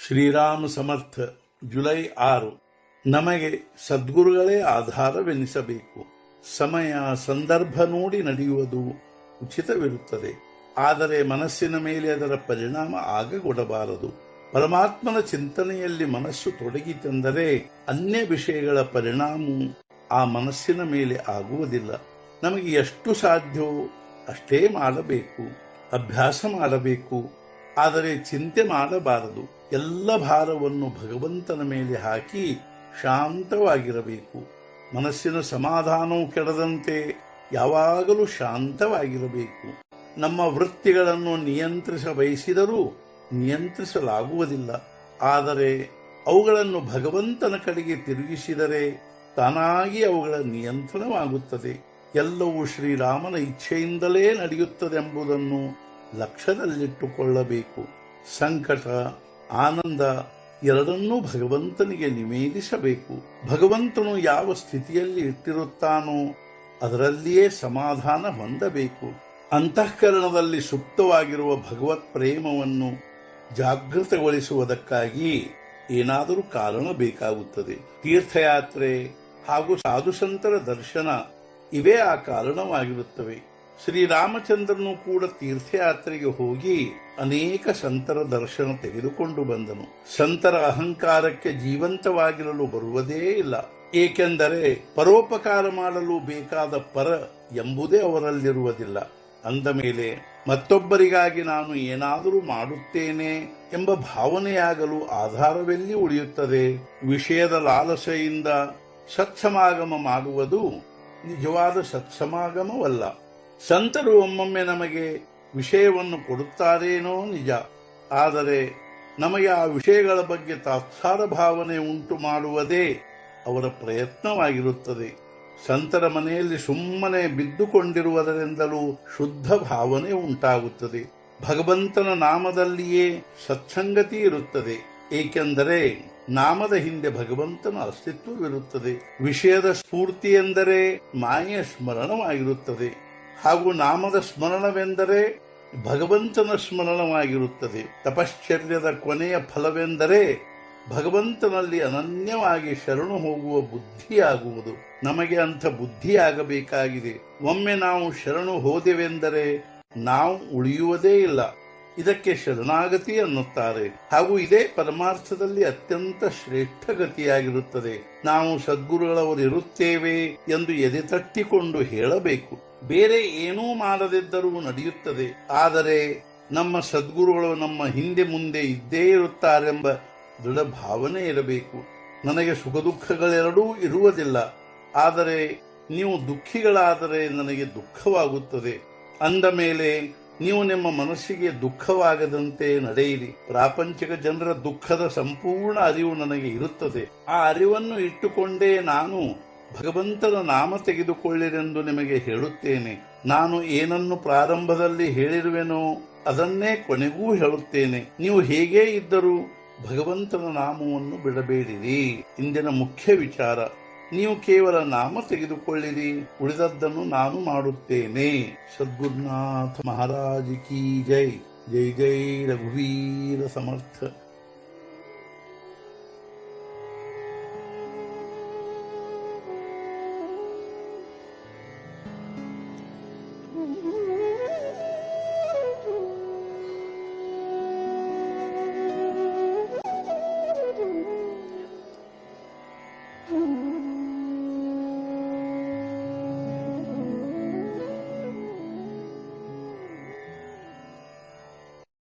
ಶ್ರೀರಾಮ ಸಮರ್ಥ July 6. ನಮಗೆ ಸದ್ಗುರುಗಳೇ ಆಧಾರವೆನಿಸಬೇಕು. ಸಮಯ ಸಂದರ್ಭ ನೋಡಿ ನಡೆಯುವುದು ಉಚಿತವಿರುತ್ತದೆ. ಆದರೆ ಮನಸ್ಸಿನ ಮೇಲೆ ಅದರ ಪರಿಣಾಮ ಆಗಗೊಡಬಾರದು. ಪರಮಾತ್ಮನ ಚಿಂತನೆಯಲ್ಲಿ ಮನಸ್ಸು ತೊಡಗಿತೆಂದರೆ ಅನ್ಯ ವಿಷಯಗಳ ಪರಿಣಾಮವು ಆ ಮನಸ್ಸಿನ ಮೇಲೆ ಆಗುವುದಿಲ್ಲ. ನಮಗೆ ಎಷ್ಟು ಸಾಧ್ಯವೋ ಅಷ್ಟೇ ಮಾಡಬೇಕು, ಅಭ್ಯಾಸ ಮಾಡಬೇಕು. ಆದರೆ ಚಿಂತೆ ಮಾಡಬಾರದು. ಎಲ್ಲ ಭಾರವನ್ನು ಭಗವಂತನ ಮೇಲೆ ಹಾಕಿ ಶಾಂತವಾಗಿರಬೇಕು. ಮನಸ್ಸಿನ ಸಮಾಧಾನವು ಕೆಡದಂತೆ ಯಾವಾಗಲೂ ಶಾಂತವಾಗಿರಬೇಕು. ನಮ್ಮ ವೃತ್ತಿಗಳನ್ನು ನಿಯಂತ್ರಿಸ ಬಯಸಿದರೂ ನಿಯಂತ್ರಿಸಲಾಗುವುದಿಲ್ಲ. ಆದರೆ ಅವುಗಳನ್ನು ಭಗವಂತನ ಕಡೆಗೆ ತಿರುಗಿಸಿದರೆ ತಾನಾಗಿ ಅವುಗಳ ನಿಯಂತ್ರಣವಾಗುತ್ತದೆ. ಎಲ್ಲವೂ ಶ್ರೀರಾಮನ ಇಚ್ಛೆಯಿಂದಲೇ ನಡೆಯುತ್ತದೆಂಬುದನ್ನು ಲಕ್ಷ್ಯದಲ್ಲಿಟ್ಟುಕೊಳ್ಳಬೇಕು. ಸಂಕಟ, ಆನಂದ ಎರಡನ್ನೂ ಭಗವಂತನಿಗೆ ನಿವೇದಿಸಬೇಕು. ಭಗವಂತನು ಯಾವ ಸ್ಥಿತಿಯಲ್ಲಿ ಇಟ್ಟಿರುತ್ತಾನೋ ಅದರಲ್ಲಿಯೇ ಸಮಾಧಾನ ಹೊಂದಬೇಕು. ಅಂತಃಕರಣದಲ್ಲಿ ಸುಪ್ತವಾಗಿರುವ ಭಗವತ್ ಪ್ರೇಮವನ್ನು ಜಾಗೃತಗೊಳಿಸುವುದಕ್ಕಾಗಿ ಏನಾದರೂ ಕಾರಣ ಬೇಕಾಗುತ್ತದೆ. ತೀರ್ಥಯಾತ್ರೆ ಹಾಗೂ ಸಾಧುಸಂತರ ದರ್ಶನ ಇವೇ ಆ ಕಾರಣವಾಗಿರುತ್ತವೆ. ಶ್ರೀರಾಮಚಂದ್ರನು ಕೂಡ ತೀರ್ಥಯಾತ್ರೆಗೆ ಹೋಗಿ ಅನೇಕ ಸಂತರ ದರ್ಶನ ತೆಗೆದುಕೊಂಡು ಬಂದನು. ಸಂತರ ಅಹಂಕಾರಕ್ಕೆ ಜೀವಂತವಾಗಿರಲು ಬರುವುದೇ ಇಲ್ಲ. ಏಕೆಂದರೆ ಪರೋಪಕಾರ ಮಾಡಲು ಬೇಕಾದ ಪರ ಎಂಬುದೇ ಅವರಲ್ಲಿರುವುದಿಲ್ಲ. ಅಂದ ಮೇಲೆ ಮತ್ತೊಬ್ಬರಿಗಾಗಿ ನಾನು ಏನಾದರೂ ಮಾಡುತ್ತೇನೆ ಎಂಬ ಭಾವನೆಯಾಗಲು ಆಧಾರವೆಲ್ಲಿ ಉಳಿಯುತ್ತದೆ? ವಿಷಯದ ಲಾಲಸೆಯಿಂದ ಸತ್ಸಮಾಗಮ ಮಾಡುವುದು ನಿಜವಾದ ಸತ್ಸಮಾಗಮವಲ್ಲ. ಸಂತರು ಒಮ್ಮೊಮ್ಮೆ ನಮಗೆ ವಿಷಯವನ್ನು ಕೊಡುತ್ತಾರೇನೋ ನಿಜ, ಆದರೆ ನಮಗೆ ಆ ವಿಷಯಗಳ ಬಗ್ಗೆ ತಾತ್ಸಾರ ಭಾವನೆ ಉಂಟು ಮಾಡುವುದೇ ಅವರ ಪ್ರಯತ್ನವಾಗಿರುತ್ತದೆ. ಸಂತರ ಮನೆಯಲ್ಲಿ ಸುಮ್ಮನೆ ಬಿದ್ದುಕೊಂಡಿರುವುದರಿಂದಲೂ ಶುದ್ಧ ಭಾವನೆ ಉಂಟಾಗುತ್ತದೆ. ಭಗವಂತನ ನಾಮದಲ್ಲಿಯೇ ಸತ್ಸಂಗತಿ ಇರುತ್ತದೆ. ಏಕೆಂದರೆ ನಾಮದ ಹಿಂದೆ ಭಗವಂತನ ಅಸ್ತಿತ್ವವಿರುತ್ತದೆ. ವಿಷಯದ ಸ್ಫೂರ್ತಿ ಎಂದರೆ ಮಾಯೆಯ ಸ್ಮರಣವಾಗಿರುತ್ತದೆ, ಹಾಗೂ ನಾಮದ ಸ್ಮರಣವೆಂದರೆ ಭಗವಂತನ ಸ್ಮರಣವಾಗಿರುತ್ತದೆ. ತಪಶ್ಚರ್ಯದ ಕೊನೆಯ ಫಲವೆಂದರೆ ಭಗವಂತನಲ್ಲಿ ಅನನ್ಯವಾಗಿ ಶರಣು ಹೋಗುವ ಬುದ್ಧಿಯಾಗುವುದು. ನಮಗೆ ಅಂಥ ಬುದ್ಧಿಯಾಗಬೇಕಾಗಿದೆ. ಒಮ್ಮೆ ನಾವು ಶರಣು ಹೋದೆವೆಂದರೆ ನಾವು ಉಳಿಯುವುದೇ ಇಲ್ಲ. ಇದಕ್ಕೆ ಶರಣಾಗತಿ ಅನ್ನುತ್ತಾರೆ. ಹಾಗೂ ಇದೇ ಪರಮಾರ್ಥದಲ್ಲಿ ಅತ್ಯಂತ ಶ್ರೇಷ್ಠ ಗತಿಯಾಗಿರುತ್ತದೆ. ನಾವು ಸದ್ಗುರುಗಳವರಿರುತ್ತೇವೆ ಎಂದು ಎದೆ ತಟ್ಟಿಕೊಂಡು ಹೇಳಬೇಕು. ಬೇರೆ ಏನೂ ಮಾಡದಿದ್ದರೂ ನಡೆಯುತ್ತದೆ. ಆದರೆ ನಮ್ಮ ಸದ್ಗುರುಗಳು ನಮ್ಮ ಹಿಂದೆ ಮುಂದೆ ಇದ್ದೇ ಇರುತ್ತಾರೆಂಬ ದೃಢ ಭಾವನೆ ಇರಬೇಕು. ನನಗೆ ಸುಖ ದುಃಖಗಳೆರಡೂ ಇರುವುದಿಲ್ಲ, ಆದರೆ ನೀವು ದುಃಖಿಗಳಾದರೆ ನನಗೆ ದುಃಖವಾಗುತ್ತದೆ. ಅಂದ ಮೇಲೆ ನೀವು ನಿಮ್ಮ ಮನಸ್ಸಿಗೆ ದುಃಖವಾಗದಂತೆ ನಡೆಯಿರಿ. ಪ್ರಾಪಂಚಿಕ ಜನರ ದುಃಖದ ಸಂಪೂರ್ಣ ಅರಿವು ನನಗೆ ಇರುತ್ತದೆ. ಆ ಅರಿವನ್ನು ಇಟ್ಟುಕೊಂಡೇ ನಾನು ಭಗವಂತನ ನಾಮ ತೆಗೆದುಕೊಳ್ಳಿರೆಂದು ನಿಮಗೆ ಹೇಳುತ್ತೇನೆ. ನಾನು ಏನನ್ನು ಪ್ರಾರಂಭದಲ್ಲಿ ಹೇಳಿರುವೆನೋ ಅದನ್ನೇ ಕೊನೆಗೂ ಹೇಳುತ್ತೇನೆ. ನೀವು ಹೇಗೇ ಇದ್ದರೂ ಭಗವಂತನ ನಾಮವನ್ನು ಬಿಡಬೇಡಿರಿ. ಇಂದಿನ ಮುಖ್ಯ ವಿಚಾರ, ನೀವು ಕೇವಲ ನಾಮ ತೆಗೆದುಕೊಳ್ಳಿರಿ, ಉಳಿದದ್ದನ್ನು ನಾನು ಮಾಡುತ್ತೇನೆ. ಸದ್ಗುರುನಾಥ ಮಹಾರಾಜ್ ಕಿ ಜೈ. ಜೈ ಜೈ ರಘುವೀರ ಸಮರ್ಥ. Mm-hmm.